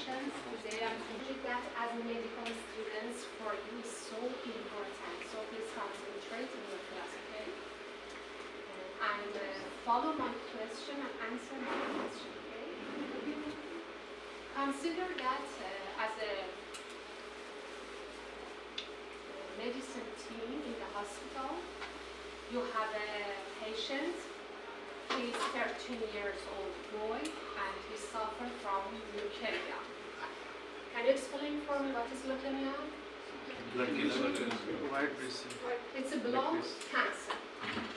congratulations. Today I'm thinking that as medical students for you is so important. So please concentrate in your class, okay? And follow my question and answer my question, okay? Consider that as a medicine team in the hospital, you have a patient. He is 13 years old boy and he suffers from leukemia. Can you explain for me what is leukemia? It's a blood cancer.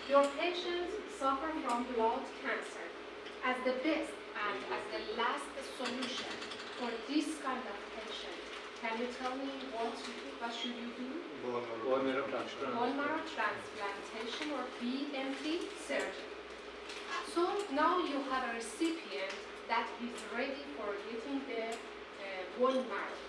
Your patient suffers from blood cancer. As the best and as the last solution for this kind of patient, can you tell me what should you do? Bone marrow transplantation or BMT surgery. So now you have a recipient that is ready for getting the bone marrow.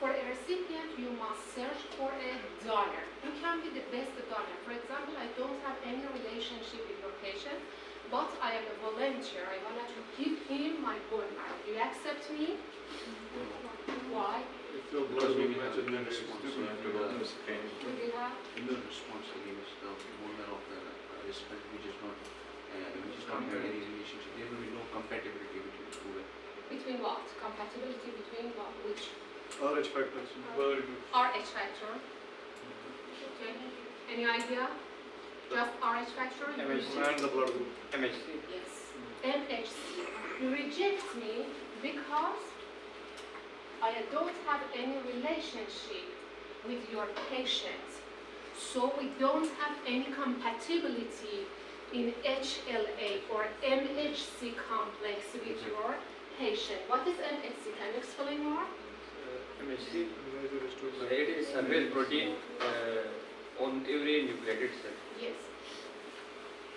For a recipient, you must search for a donor. You can be the best donor. For example, I don't have any relationship with your patient, but I am a volunteer. I wanted to give him my bone marrow. Do you accept me? Why? Because we have immune response. Do you have? Immune response against the bone marrow of the recipient, which is not have any relationship. There will be no compatibility between the two. Between what? Compatibility between what? Which? RH factors. RH factor. Okay. Any idea? Just RH factor? And the blood group. MHC. Yes. MHC. You reject me because I don't have any relationship with your patient. So we don't have any compatibility in HLA or MHC complex with your patient. What is MHC? Can you explain more? MHC. It is surface protein on every nucleated cell. Yes.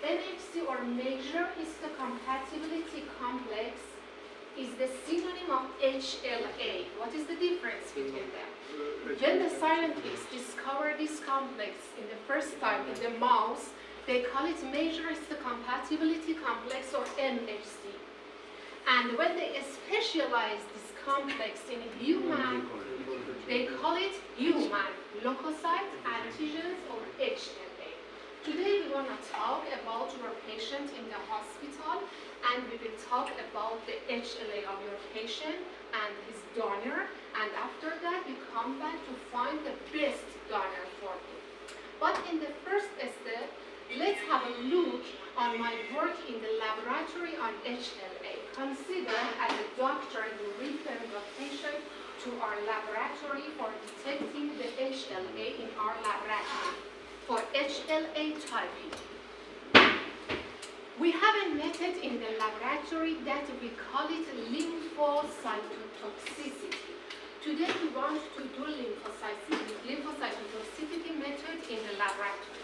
MHC or major histocompatibility complex is the synonym of HLA. What is the difference between them? When the scientists discovered this complex in the first time in the mouse, they call it major histocompatibility complex or MHC. And when they specialize this complex in human, they call it human leukocyte antigens or HLA. Today we want to talk about your patient in the hospital, and we will talk about the HLA of your patient and his donor, and after that we come back to find the best donor for him. But in the first step, let's have a look on my work in the laboratory on HLA. Consider as a doctor you refer your patient to our laboratory for detecting the HLA in our laboratory for HLA typing. We have a method in the laboratory that we call it lymphocytotoxicity. Today we want to do lymphocytotoxicity method in the laboratory.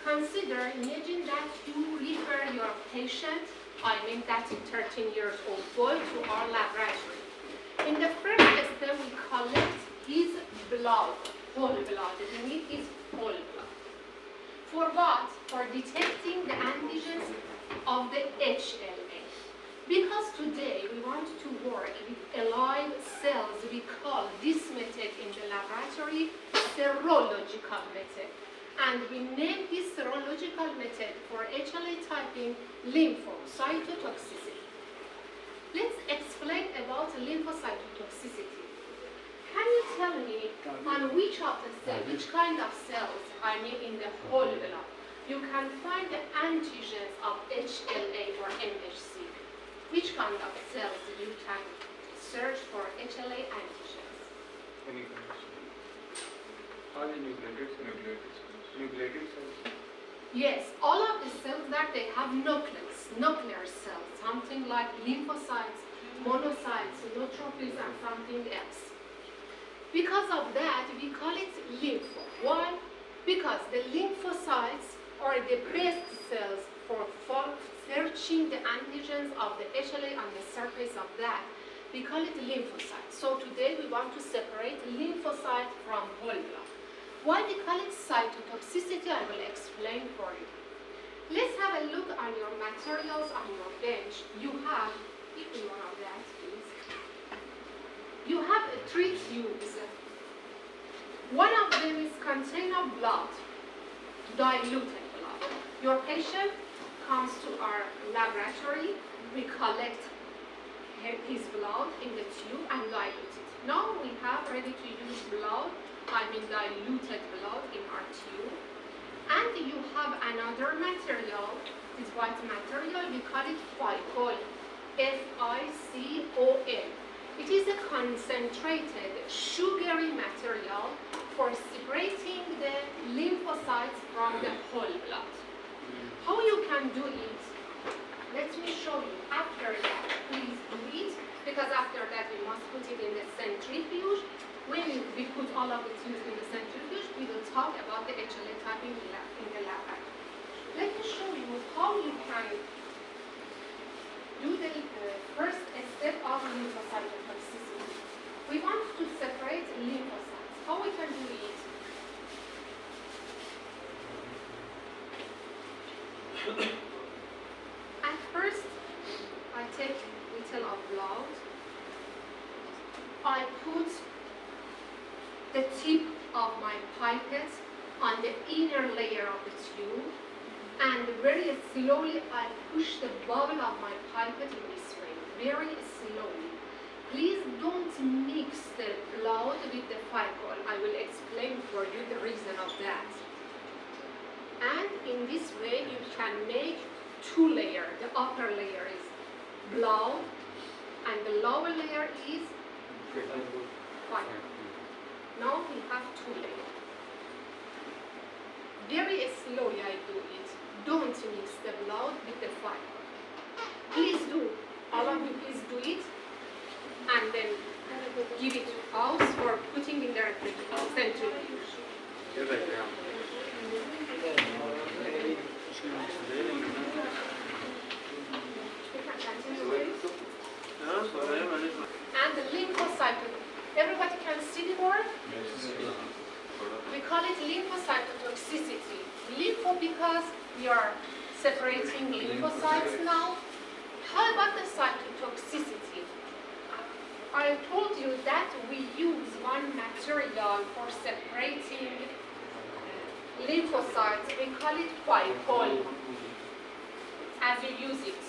Consider, imagine that you refer your patient, I mean that 13 years old boy, to our laboratory. In the first step, we collect his blood, whole blood. We need his whole blood. For what? For detecting the antigens of the HLA. Because today we want to work with alive cells, we call this method in the laboratory serological method. And we name this serological method for HLA typing lymphocytotoxicity. Let's explain about lymphocytotoxicity. Can you tell me on which of the cells, which kind of cells, I mean in the whole blood, you can find the antigens of HLA or MHC? Which kind of cells you can search for HLA antigens? Any condition. All the nucleated cells. Yes, all of the cells that they have nuclear cells, something like lymphocytes, monocytes, neutrophils, and something else. Because of that, we call it lympho. Why? Because the lymphocytes are the best cells for searching the antigens of the HLA on the surface of that. We call it lymphocytes. So today we want to separate lymphocyte from whole blood. Why we call it cytotoxicity, I will explain for you. Let's have a look on your materials on your bench. You have, give me one of that, please. You have three tubes. One of them is contain of blood, diluted blood. Your patient comes to our laboratory, we collect his blood in the tube and dilute it. Now we have ready to use blood, diluted blood in our tube. And you have another material, this white material, we call it FICOL, F-I-C-O-L. It is a concentrated, sugary material for separating the lymphocytes from the whole blood. How you can do it? Let me show you. After that, please do it, because after that we must put it in the centrifuge. When we put all of the tubes in the centrifuge, we will talk about the HLA typing in the lab. Let me show you how you can do the first step of lymphocytotoxicity. We want to separate lymphocytes. How we can do it? At first, I take little of blood. I put the tip of my pipette on the inner layer of the tube, and very slowly I push the bubble of my pipette in this way, very slowly. Please don't mix the blood with the FICOL. I will explain for you the reason of that. And in this way you can make two layers. The upper layer is blood and the lower layer is FICOL. Now we have two layers. Very slowly I do it. Don't mix the blood with the FICOL. Please do. All of you please do it. And then give it to us for putting in the centrifuge. And the lymphocyte. Everybody can see the word? We call it lymphocytotoxicity. Lympho because we are separating lymphocytes now. How about the cytotoxicity? I told you that we use one material for separating lymphocytes. We call it FICOL. As you use it,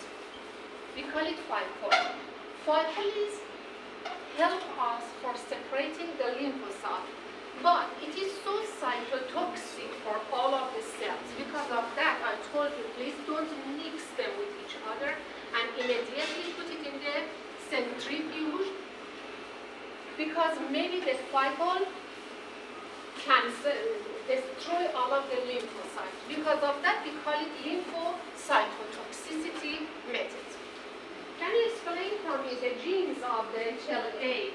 we call it FICOL. FICOL is help us for separating the lymphocyte, but it is so cytotoxic for all of the cells. Because of that, I told you, please don't mix them with each other and immediately put it in the centrifuge, because maybe the FICOL can destroy all of the lymphocytes. Because of that, we call it lymphocytotoxicity method. Can you explain for me the genes of the HLA?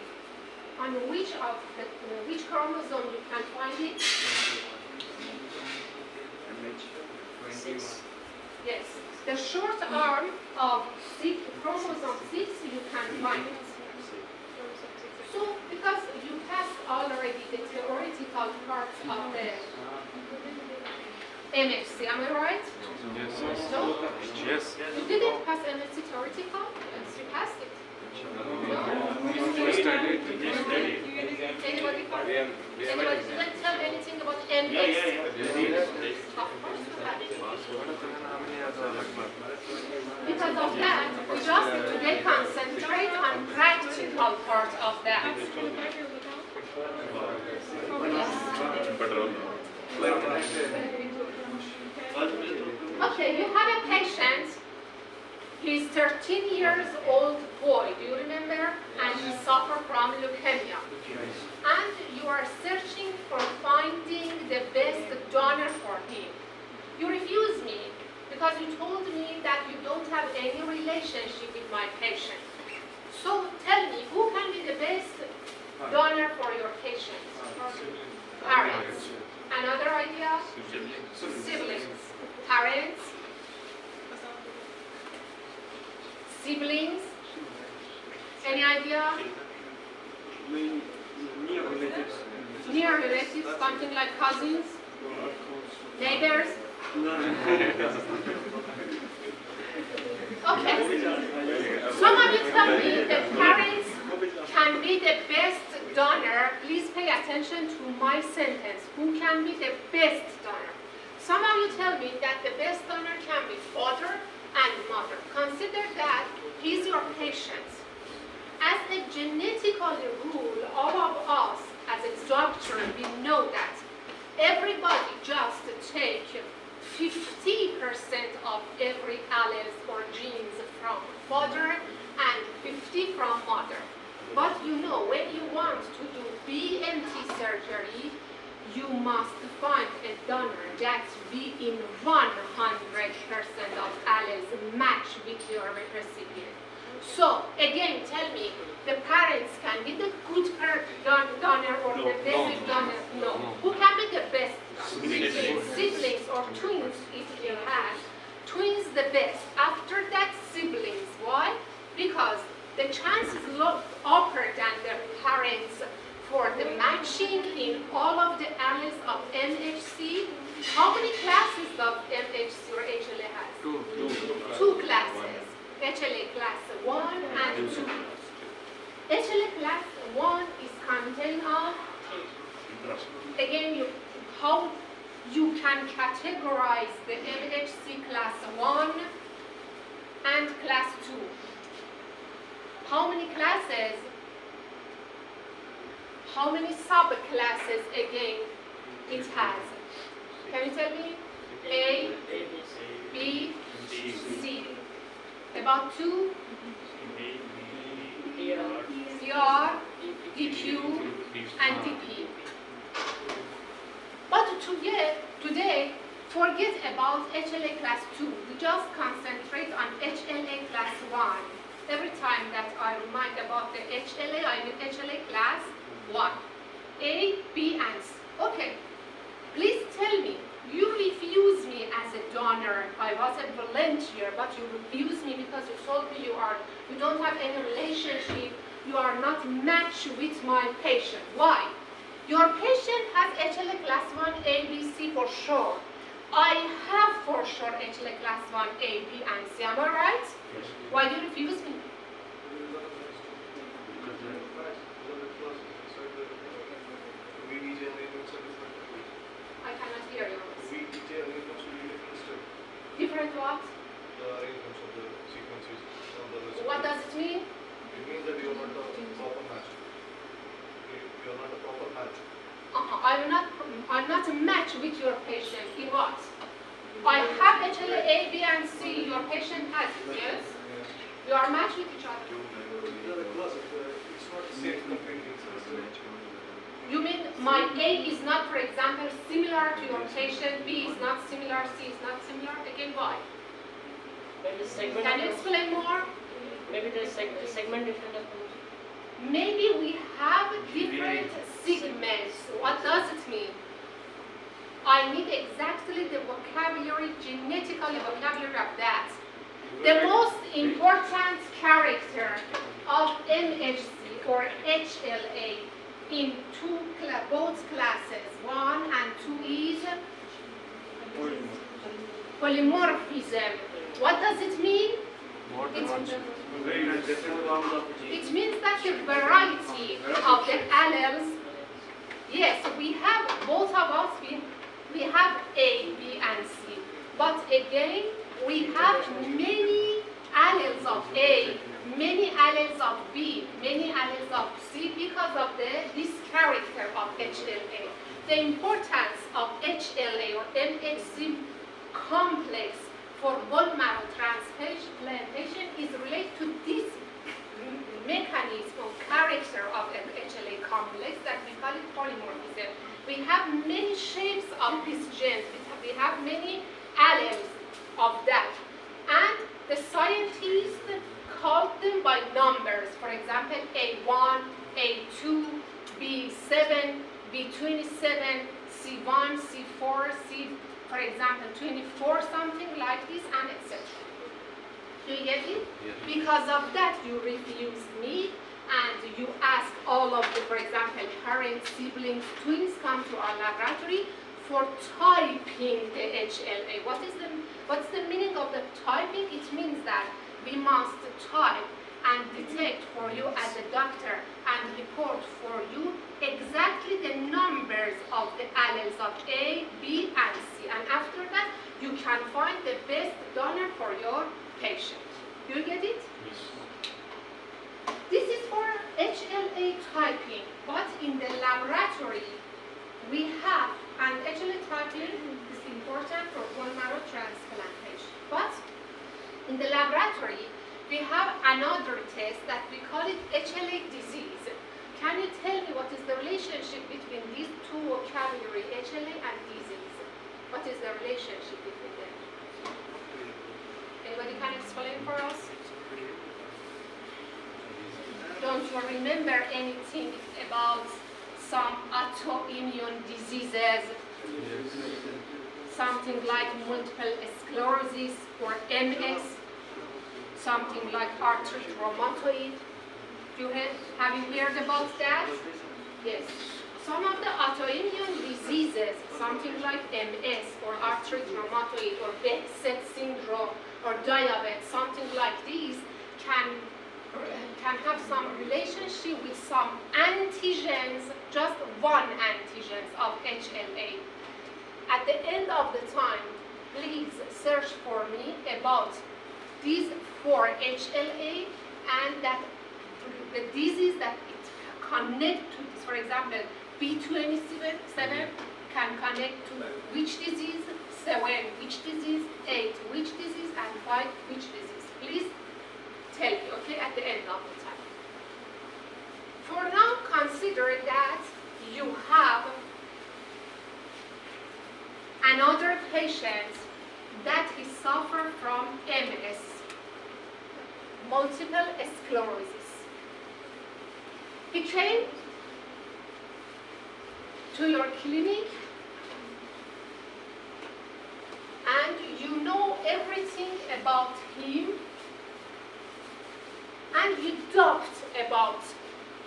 On which chromosome you can find it? Yes, the short arm of chromosome 6 you can find it. So, because you passed already the theoretical parts of the MHC, am I right? Yes. No? Yes. You didn't pass MHC theoretical? Yes, you passed it. Anybody didn't tell anything about MHC? Because of that, we just today concentrate on practical part of that. Okay, you have a patient. He's 13 years old boy, do you remember? And he suffered from leukemia. And you are searching for finding the best donor for him. You refuse me because you told me that you don't have any relationship with my patient. So tell me, who can be the best donor for your patient? Parents. Another idea? Siblings. Parents. Siblings. Any idea? Near relatives, something like cousins? Neighbors? Okay. Some of you tell me that parents can can be the best donor? Please pay attention to my sentence. Who can be the best donor? Some of you tell me that the best donor can be father and mother. Consider that he's your patient. As a genetical rule, all of us as a doctor, we know that everybody just take 50% of every alleles or genes from father and 50 from mother. But you know, when you want to do BMT surgery, you must find a donor that be in 100% of alleles match with your recipient. So again, tell me, the parents can be the good donor or the best donor? No. Who can be the best? Siblings or twins if you have. Twins the best. After that, siblings. Why? Because the chances look upper than the parents for the matching in all of the alleles of MHC. How many classes of MHC or HLA has? Two classes. HLA class 1 and 2. HLA class 1 is contained of, again, how you can categorize the MHC class 1 and class 2. How many classes? How many subclasses again it has? Can you tell me? A, B, C. About 2? CR, DQ, and DP. But today, forget about HLA class 2. We just concentrate on HLA class 1. Every time that I remind about the HLA, I mean HLA class 1. A, B, and C. Okay, please tell me, you refuse me as a donor. I was a volunteer, but you refuse me because you told me you don't have any relationship. You are not matched with my patient. Why? Your patient has HLA class 1, A, B, C for sure. I have for sure HLA class 1, A, B, and C. Am I right? Yes. Why do you refuse me? I cannot hear you. Different what? What does it mean? It means that you are not a proper match. You are not a proper match. I'm not a match with your patient. In what? I have HLA A, B, and C. Your patient has it, yes? You are matched with each other. It's not the same completely. You mean my A is not, for example, similar to your patient, B is not similar, C is not similar? Again, why? Maybe segment. Can you explain more? Maybe the segment different. Maybe we have different segments. What does it mean? I need exactly the vocabulary, genetically vocabulary of that. The most important character of MHC or HLA in both classes, 1 and 2, is polymorphism. What does it mean? It means that the variety of the alleles, yes, we have, both of us, we have A, B, and C. But again, we have many alleles of A, many alleles of B, many alleles of C because of this character of HLA. The importance of HLA or MHC complex for bone marrow transplantation is related to this mechanism or character of an HLA complex that we call it polymorphism. We have many shapes of these genes. We have many alleles of that. And the scientists called them by numbers. For example, A1, A2, B7, B27, C1, C4, C, for example, 24, something like this, and etc. Do you get it? Yes. Because of that, you refused me, and you ask all of the, for example, parents, siblings, twins come to our laboratory for typing the HLA. What's the meaning of the typing? It means that we must type and detect for you as a doctor and report for you exactly the numbers of the alleles of A, B, and C. And after that, you can find the best donor for your patient. You get it? This is for HLA typing, but in the laboratory, we have, and HLA typing is important for bone marrow transplantation. But in the laboratory, we have another test that we call it HLA disease. Can you tell me what is the relationship between these two vocabulary, HLA and disease? What is the relationship between them? Anybody can explain for us? Don't you remember anything about some autoimmune diseases? Something like multiple sclerosis or MS? Something like arthritis rheumatoid? Have you heard about that? Yes. Some of the autoimmune diseases, something like MS or arthritis rheumatoid or Behçet syndrome or diabetes, something like these can have some relationship with some antigens, just one antigen of HLA. At the end of the time, please search for me about these 4 HLA and that the disease that it connect to this. For example, B27 can connect to which disease, 7 which disease, 8 which disease, and 5 which disease. Please tell me, okay, at the end of the time. For now, consider that you have another patient that he suffered from MS, multiple sclerosis. He came to your clinic and you know everything about him and you doubt about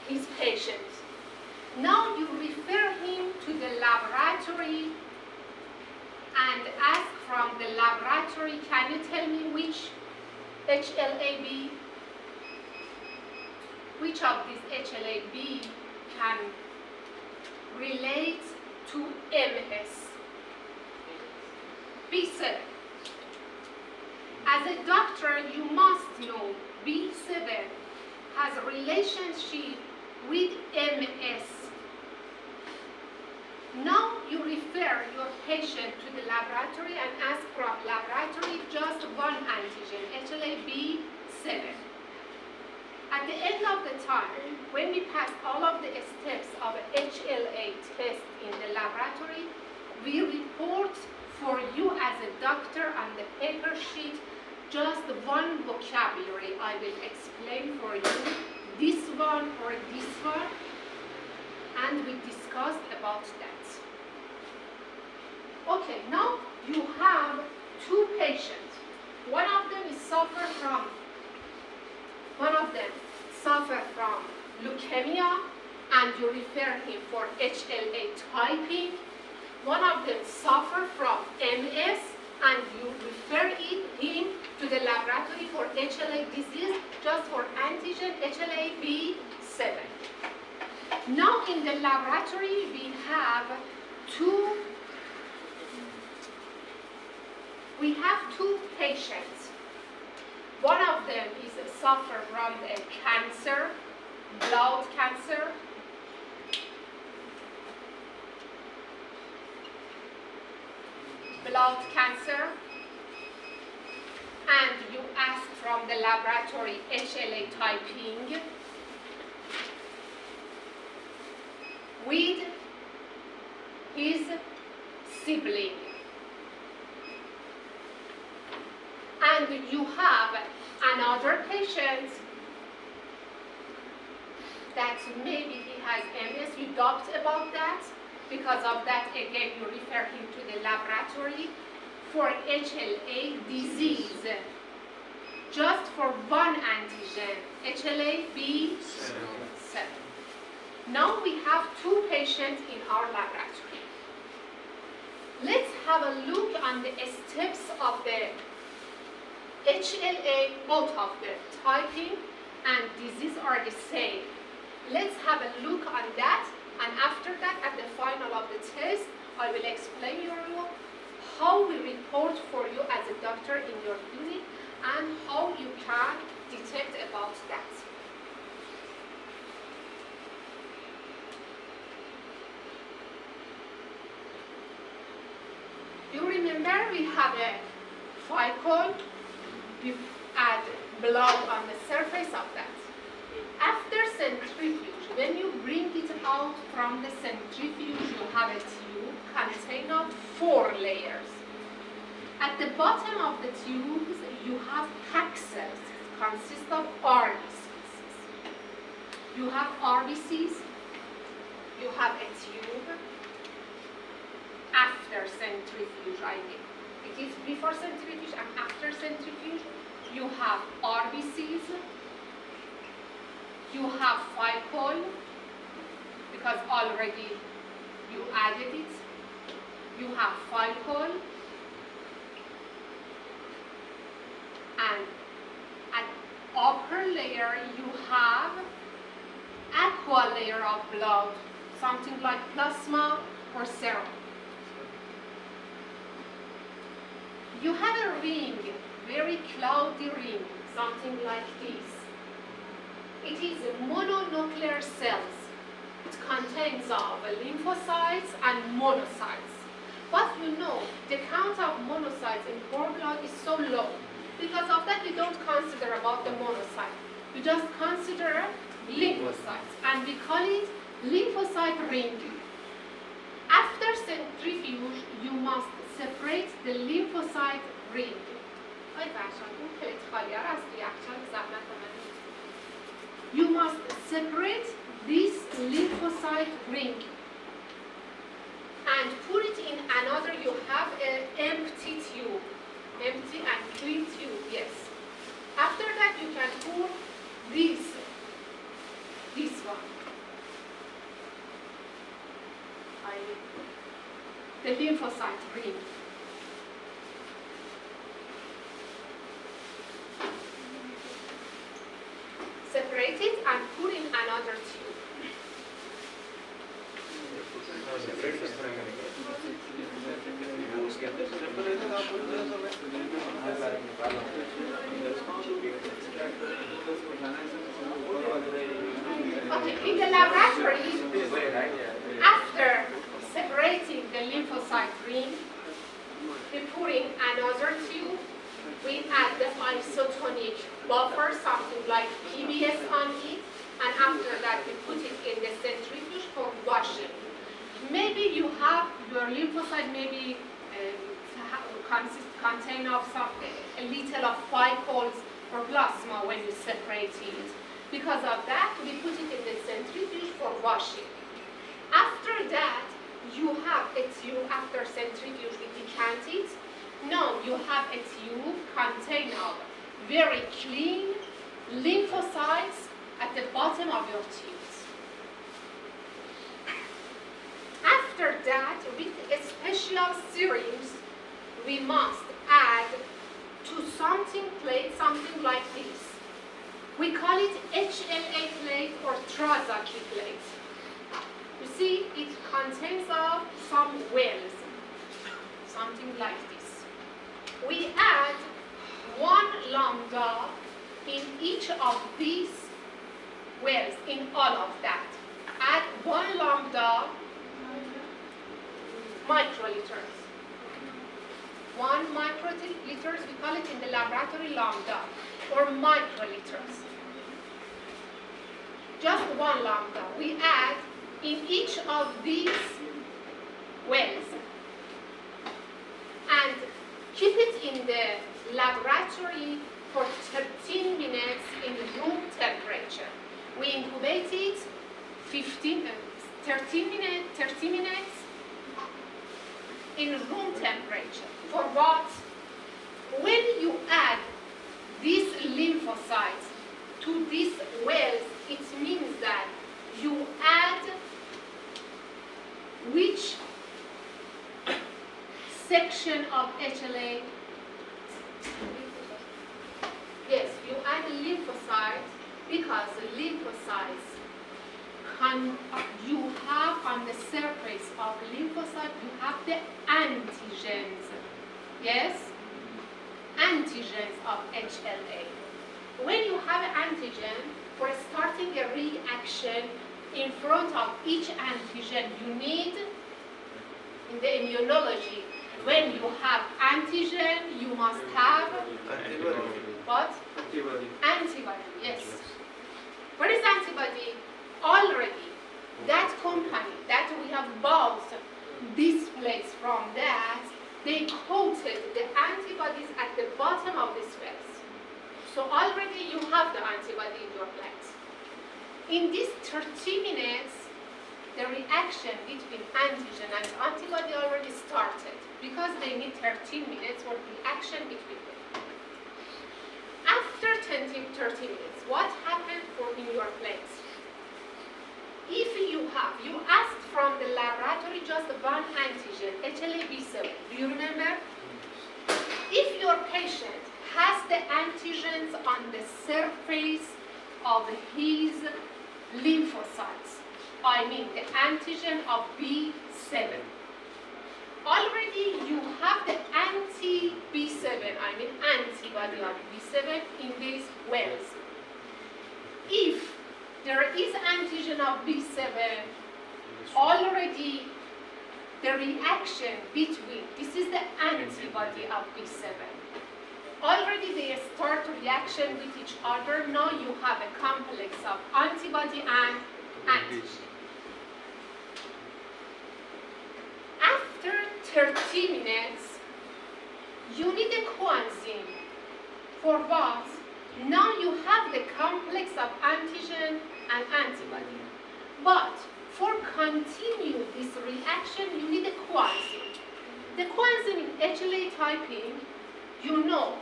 his patient. Now you refer him to the laboratory and ask from the laboratory, can you tell me which HLA-B, which of these HLA-B can relate to MS? B7. As a doctor, you must know B7 has a relationship with MS. Now you refer your patient to the laboratory and ask from laboratory just one antigen, HLA-B7. At the end of the time, when we pass all of the steps of HLA test in the laboratory, we report for you as a doctor on the paper sheet just one vocabulary. I will explain for you this one or this one, and we discussed about that. Okay, now you have 2 patients. One of them suffer from leukemia, and you refer him for HLA typing. One of them suffer from MS, and you refer him to the laboratory for HLA disease, just for antigen HLA-B7. Now in the laboratory we have two patients. One of them is suffer from a cancer, blood cancer. And you ask from the laboratory HLA typing with his sibling. And you have another patient that maybe he has MS, you doubt about that. Because of that, again, you refer him to the laboratory for HLA disease. Just for one antigen, HLA-B7. Now we have 2 patients in our laboratory. Let's have a look on the steps of the HLA, both of the typing and disease are the same. Let's have a look on that, and after that, at the final of the test, I will explain you how we report for you as a doctor in your clinic and how you can detect about that. You remember we have a follicle, you add blood on the surface of that. After centrifuge, when you bring it out from the centrifuge, you have a tube containing of 4 layers. At the bottom of the tubes, you have packed cells, consist of RBCs. You have RBCs, you have a tube. After centrifuge, I mean. It is before centrifuge and after centrifuge, you have RBCs, you have follicle, because already you added it. You have follicle, and at upper layer you have aqua layer of blood, something like plasma or serum. You have a ring, very cloudy ring, something like this. It is mononuclear cells. It contains of lymphocytes and monocytes. But you know, the count of monocytes in core blood is so low. Because of that, we don't consider about the monocyte. We just consider lymphocytes, and we call it lymphocyte ring. After centrifuge, you must separate the lymphocyte ring. You must separate this lymphocyte ring and put it in another. You have an empty tube, empty and clean tube, yes. After that, you can pour this one. The lymphocyte ring. Separate it and put in another tube. Okay, in the laboratory, after separating the lymphocyte ring, we put in another tube. We add the isotonic buffer, something like PBS on it, and after that we put it in the centrifuge for washing. Maybe you have your lymphocyte maybe contain of a little of follicles or plasma when you separate it. Because of that, we put it in the centrifuge for washing. After that, you have a tube. After centrifuge, we decant it. Now you have a tube containing of very clean lymphocytes at the bottom of your tubes. After that, with a special syringe, we must add to something plate, something like this. We call it HLA plate or Trazaki plate. You see, it contains of some wells, something like this. We add 1 lambda in each of these wells, in all of that. Add 1 lambda microliters. 1 microliters, we call it in the laboratory lambda, or microliters. Just 1 lambda. We add in each of these wells and keep it in the laboratory for 13 minutes in room temperature. We incubate it 30 minutes in room temperature. For what? When you add these lymphocytes to these wells, it means that you add which section of HLA? Yes, you add lymphocytes because the lymphocytes you have on the surface of lymphocyte, you have the antigens. Yes? Antigens of HLA. When you have an antigen, for starting a reaction in front of each antigen, you need, in the immunology, when you have antigen, you must have what? Antibody. Antibody, yes. What is antibody? Already, that company that we have bought this place from that, they coated the antibodies at the bottom of this place. So already you have the antibody in your plate. In these 30 minutes, the reaction between antigen and antibody already started because they need 13 minutes for reaction between them. After 30 minutes, what happened in your plate? If you asked from the laboratory just one antigen, HLA-B7, do you remember? If your patient has the antigens on the surface of his lymphocytes, I mean the antigen of B7, already you have the anti-B7, I mean antibody of B7 in these wells. If there is antigen of B7, already the reaction between, this is the antibody of B7. Already they start reaction with each other. Now you have a complex of antibody and antigen. After 30 minutes, you need a coenzyme. For what? Now you have the complex of antigen and antibody. But for continue this reaction, you need a coenzyme. The coenzyme in HLA typing, you know,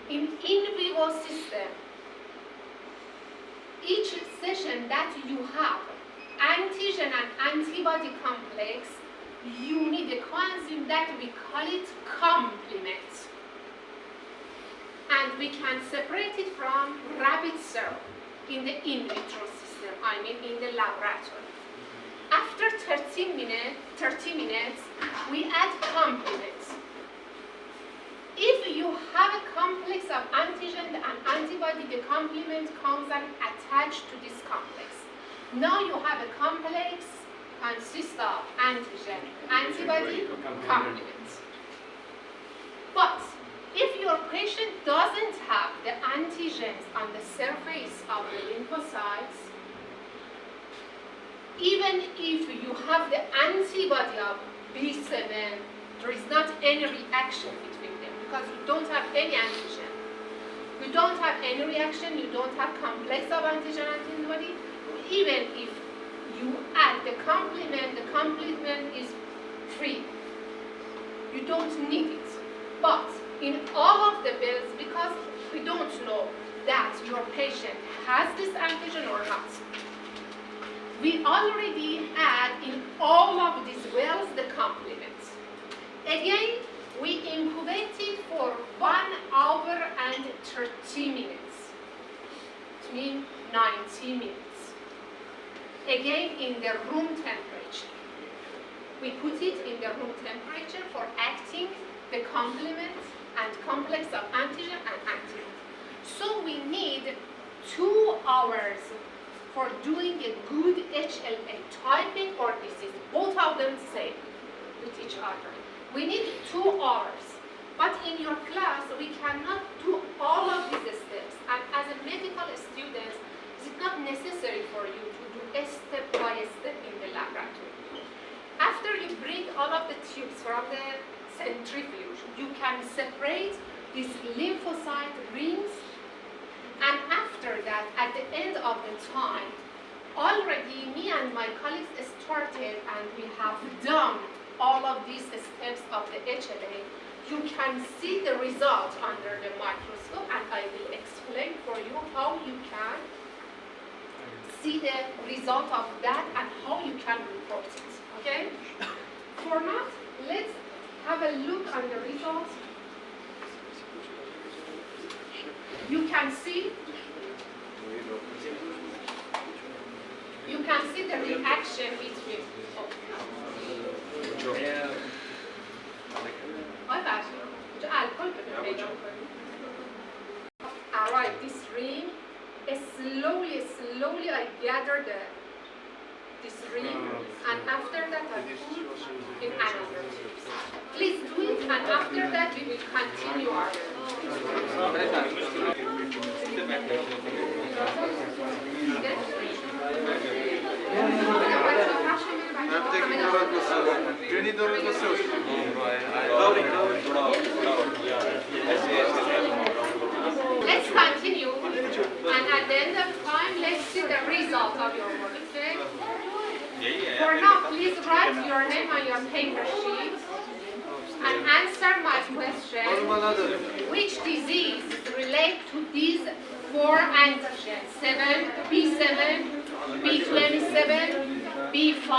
in vivo system, each session that you have antigen and antibody complex, you need a coenzyme that we call it complement. And we can separate it from rabbit cell in the in vitro system, I mean in the laboratory. After 30 minutes, we add complements. If you have a complex of antigen and antibody, the complement comes and attached to this complex. Now you have a complex consists of antigen, antibody, complement. But if your patient doesn't have the antigens on the surface of the lymphocytes, even if you have the antibody of B7, there is not any reaction between them because you don't have any antigen. You don't have any reaction, you don't have complex of antigen and antibody. Even if you add the complement is free. You don't need it. But in all of the bills, because we don't know that your patient has this antigen or not, we already add in all of these wells the complements. Again, we incubate it for 1 hour and 30 minutes. It means 90 minutes. Again, in the room temperature. We put it in the room temperature for acting the complement and complex of antigen and antibody. So we need 2 hours for doing a good HLA typing or disease. Both of them same with each other. We need 2 hours. But in your class, we cannot do all of these steps. And as a medical student, it's not necessary for you to do a step by step in the laboratory. After you bring all of the tubes from the centrifuge, you can separate these lymphocyte rings. And after that, at the end of the time, already me and my colleagues started and we have done all of these steps of the HLA. You can see the result under the microscope, and I will explain for you how you can see the result of that and how you can report it. Okay? For now, let's have a look on the results. You can see see the reaction between. Alright, this ring, slowly I gather this ring, and after that I put in another tube. Please do it, and after that we will continue our Let's continue, and at the end of time, let's see the result of your work, okay? For now, please write your name on your paper sheet and answer my question. Which disease relate to these 4 antigens? B7, B27, B5,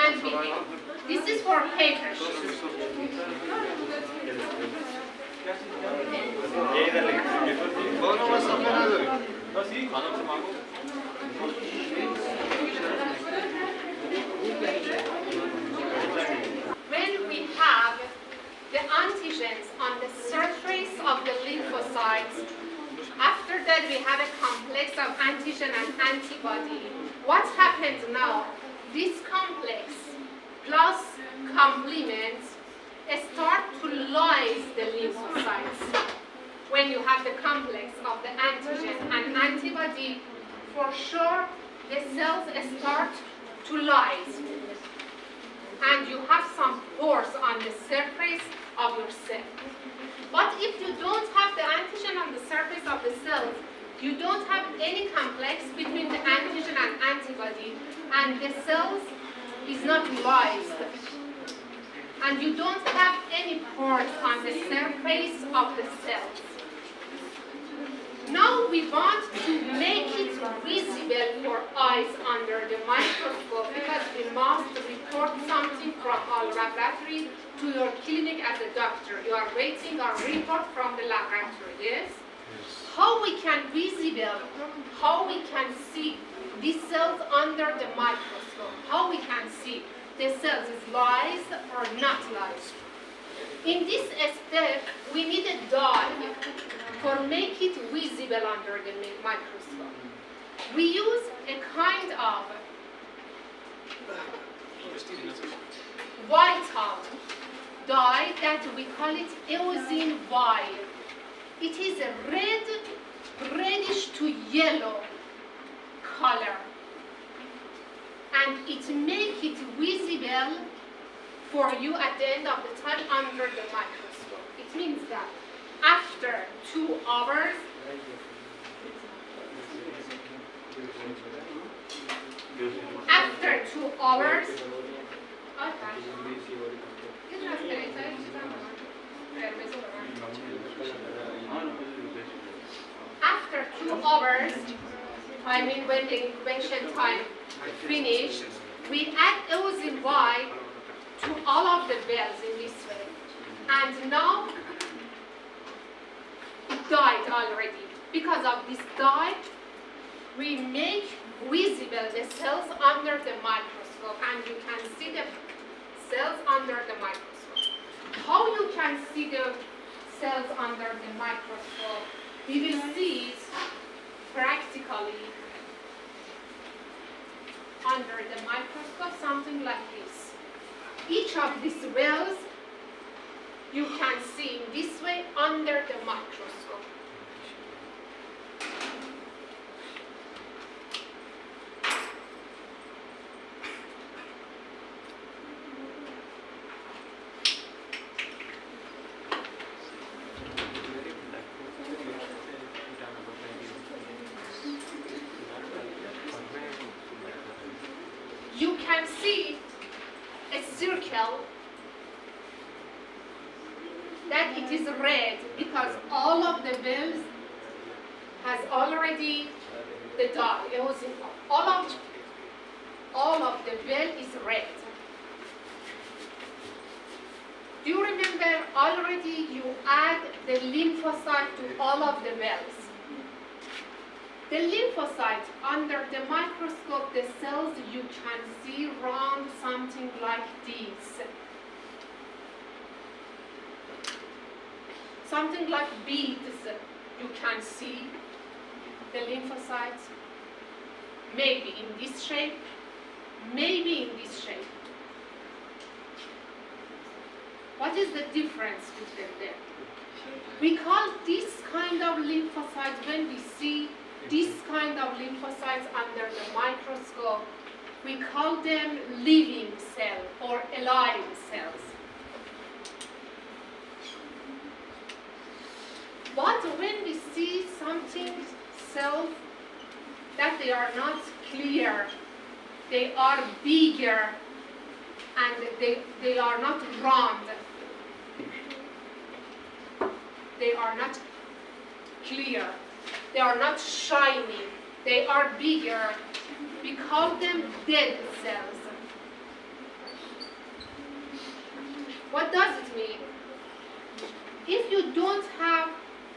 and B8. This is for paper sheet. When we have the antigens on the surface of the lymphocytes, after that we have a complex of antigen and antibody. What happens now? This complex plus complement start to lyse the lymphocytes. When you have the complex of the antigen and antibody, for sure the cells start to lyse. And you have some pores on the surface of your cell. But if you don't have the antigen on the surface of the cells, you don't have any complex between the antigen and antibody, and the cells is not lysed. And you don't have any pores on the surface of the cells. Now we want to make it visible for eyes under the microscope, because we must report something from our laboratory to your clinic as a doctor. You are waiting a report from the laboratory, yes? How we can visible, how we can see these cells under the microscope, how we can see the cells is lysed or not lysed. In this step, we need a dye for make it visible under the microscope. We use a kind of vital dye that we call it eosin Y. It is a reddish to yellow color, and it makes it visible for you at the end of the time under the microscope. It means that after 2 hours, after 2 hours, I mean when the incubation time finished, we add eosin Y to all of the bells in this way. And now it died already. Because of this dye, we make visible the cells under the microscope, and you can see the cells under the microscope. How you can see the cells under the microscope? We will see it practically under the microscope, something like this. Each of these wells you can see in this way under the microscope. You can see a circle that it is red because all of the wells has already the dye. It was all of the well is red. Do you remember already you add the lymphocyte to all of the wells? The lymphocytes, under the microscope, the cells you can see round something like this. Something like beads, you can see the lymphocytes. Maybe in this shape, maybe in this shape. What is the difference between them? We call this kind of lymphocytes, when we see this kind of lymphocytes under the microscope, we call them living cells or alive cells. But when we see something, cells, that they are not clear, they are bigger, and they are not round, they are not clear, they are not shiny, they are bigger, we call them dead cells. What does it mean? If you don't have,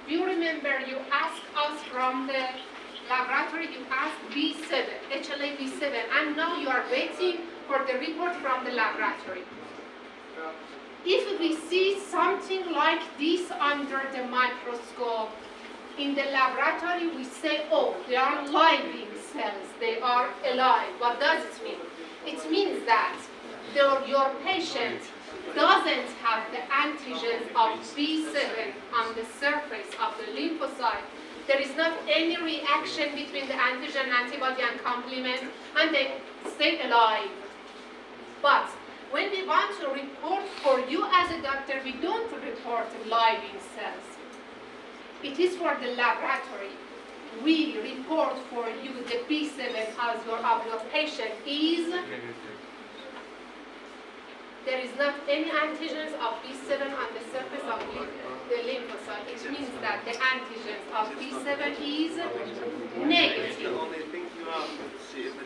you remember you asked us from the laboratory, you asked B7, HLA B7, and now you are waiting for the report from the laboratory. If we see something like this under the microscope, in the laboratory we say, oh, they are living cells, they are alive. What does it mean? It means that your patient doesn't have the antigens of B7 on the surface of the lymphocyte. There is not any reaction between the antigen, antibody, and complement, and they stay alive. But when we want to report for you as a doctor, we don't report living cells. It is for the laboratory. We report for you the B7 as of your patient is. There is not any antigens of B7 on the surface of the lymphocyte. It means that the antigens of B7 is negative.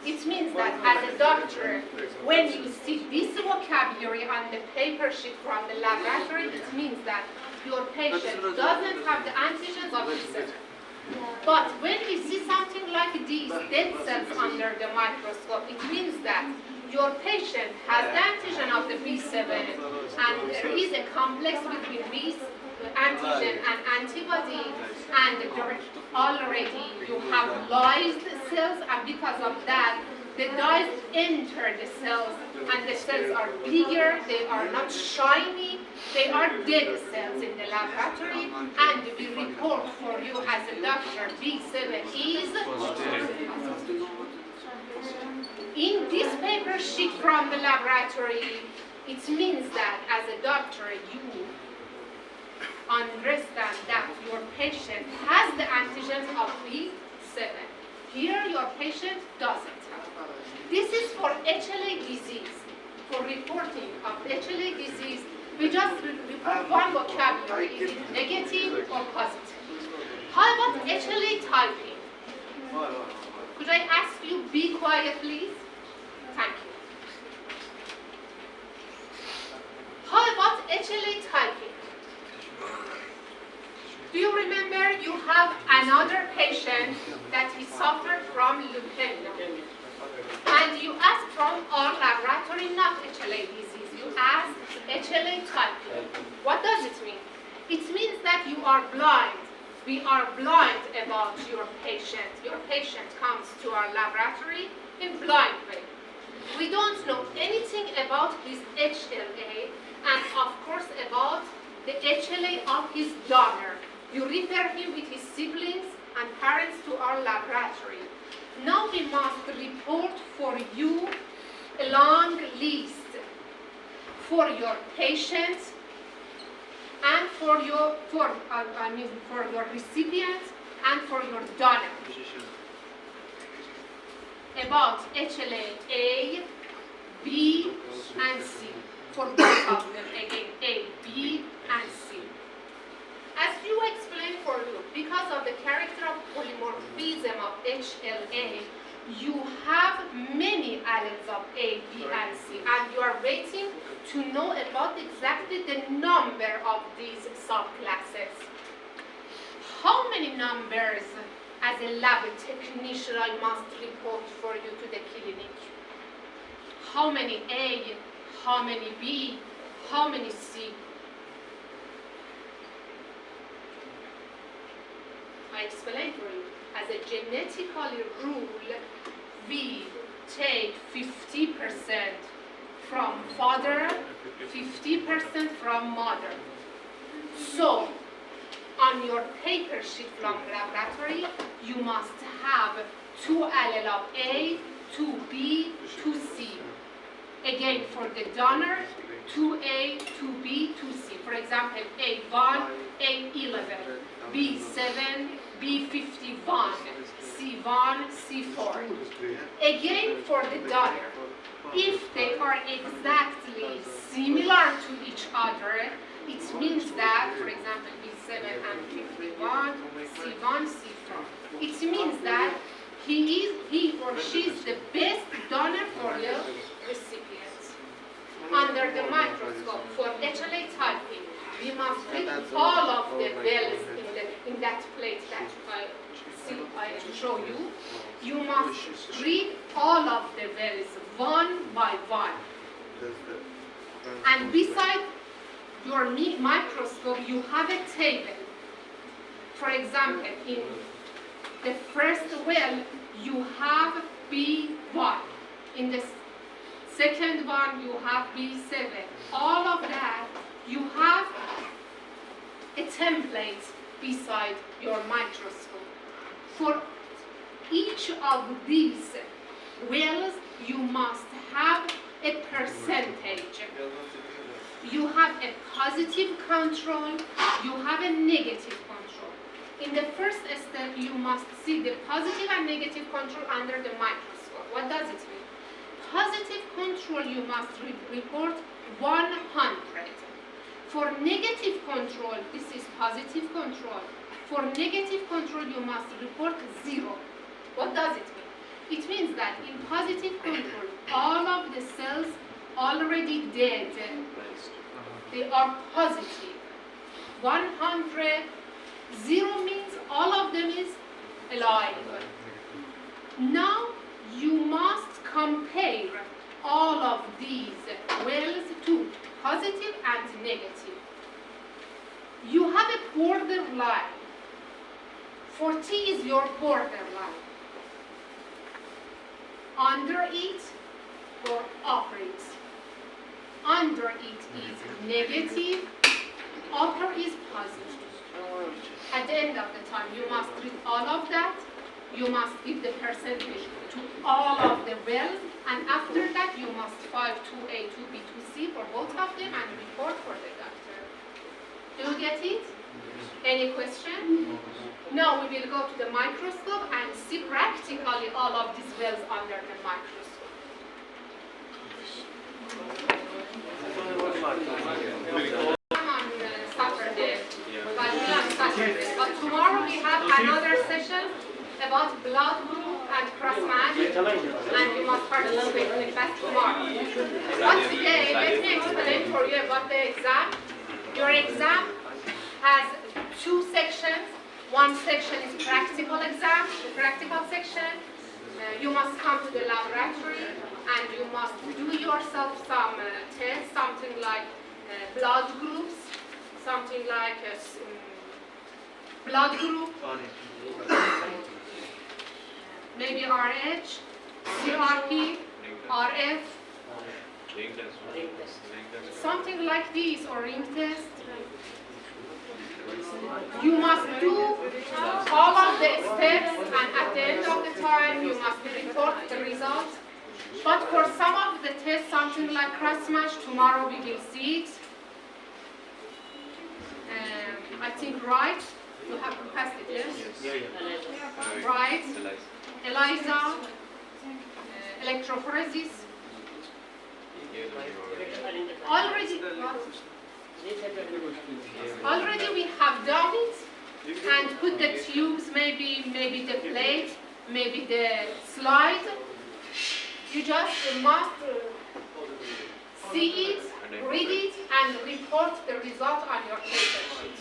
It means that as a doctor, when you see this vocabulary on the paper sheet from the laboratory, it means that your patient doesn't have the antigens of B7. But when we see something like these dead cells under the microscope, it means that your patient has the antigen of the B7, and there is a complex between this antigen and antibody, and already you have lysed cells, and because of that, the dyes enter the cells, and the cells are bigger, they are not shiny, they are dead cells in the laboratory, and we report for you as a doctor, B7 is. In this paper sheet from the laboratory, it means that as a doctor, you understand that your patient has the antigens of B7. Here, your patient doesn't have. This is for HLA disease. For reporting of HLA disease, we just report one vocabulary. Is it negative or positive? How about HLA typing? Could I ask you be quiet, please? Thank you. How about HLA typing? Do you remember you have another patient that he suffered from leukemia? And you asked from our laboratory, not HLA disease, you asked HLA typing. What does it mean? It means that you are blind. We are blind about your patient. Your patient comes to our laboratory in blind way. We don't know anything about his HLA and of course about the HLA of his donor. You refer him with his siblings and parents to our laboratory. Now we must report for you a long list for your patient and for your recipient and for your donor. About HLA A, B, and C. For both of them, again, A, B, and C. As you explained for you, because of the character of polymorphism of HLA, you have many alleles of A, B, and C, and you are waiting to know about exactly the number of these subclasses. How many numbers as a lab technician, I must report for you to the clinic? How many A, how many B, how many C? I explained for you. As a genetically rule, we take 50% from father, 50% from mother. So, on your paper sheet from laboratory, you must have 2 allele of A, 2B, 2C. Again, for the donor, 2A, 2B, 2C. For example, A1, A11, B7, B51, C1, C4. Again, for the donor, if they are exactly similar to each other, it means that, for example, B7 and 51, C1, C4. It means that he or she is the best donor for the recipient. Under the microscope, for HLA typing, we must treat all of the wells in that plate that I show you. You must treat all of the wells one by one. And beside your microscope, you have a table. For example, in the first well, you have B1. In the second one, you have B7. All of that, you have a template beside your microscope. For each of these wells, you must have a percentage. You have a positive control, you have a negative control. In the first step, you must see the positive and negative control under the microscope. What does it mean? Positive control, you must report 100. For negative control, this is positive control. For negative control, you must report 0. What does it mean? It means that in positive control, all of the cells already dead. They are positive. 100, 0 means all of them is alive. Now you must compare all of these wells to positive and negative. You have a borderline. 40 is your borderline. Under it or upper it. Under it is negative, upper is positive. At the end of the time, you must treat all of that. You must give the percentage to all of the wells, and after that, you must file 2A, 2B, 2C for both of them and report for the doctor. Do you get it? Any question? Now we will go to the microscope and see practically all of these wells under the microscope. On Saturday, but tomorrow we have another session about blood group and cross match, and you must participate in the class tomorrow. But today, let me explain for you about the exam. Your exam has 2 sections. One section is practical exam. The practical section, you must come to the laboratory and you must do yourself some tests, something like blood groups, something like blood group, maybe RH, CRP, RF, something like this, or ring test. You must do all of the steps, and at the end of the time, you must report the results. But for some of the tests, something like cross-match, tomorrow we will see it. I think right, you have to pass the test. Right, ELISA, electrophoresis. Already we have done it and put the tubes, maybe the plate, maybe the slide. You just must see it, read it, and report the result on your paper sheet.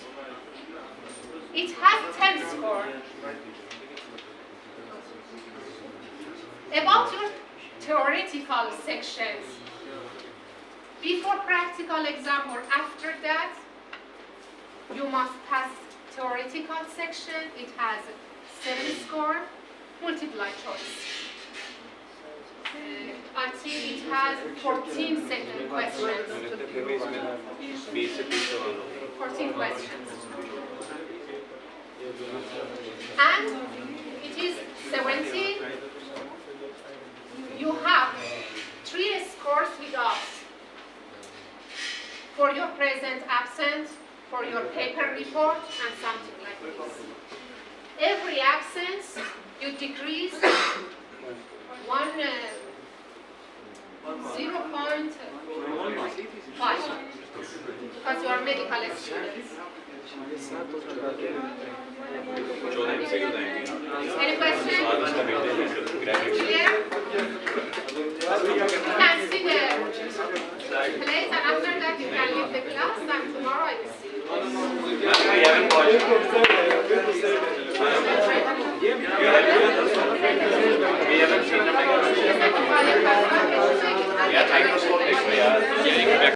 It has 10 scores. About your theoretical sections, before practical exam or after that, you must pass theoretical section. It has 7 score, multiply choice. I think it has 14 second questions. 14 questions. And it is 70. You have 3 scores with us for your present absent, for your paper report, and something like this. Every absence, you decrease 0.5 because you are medical students. Any questions? Clear? You can see the place, and after that you can leave the class, and tomorrow I will see you.